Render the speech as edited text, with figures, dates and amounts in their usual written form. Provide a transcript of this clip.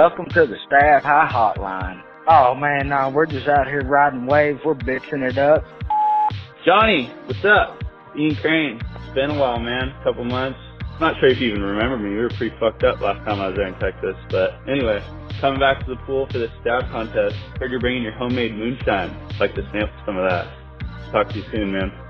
welcome to the Staff High Hotline. Oh man, no, we're just out here riding waves. We're bitching it up. Johnny, what's up? Ian Crane. It's been a while, man. A couple months. I'm not sure if you even remember me. We were pretty fucked up last time I was there in Texas. But anyway, coming back to the pool for the stab contest. Heard you're bringing your homemade moonshine. I'd like to sample some of that. Talk to you soon, man.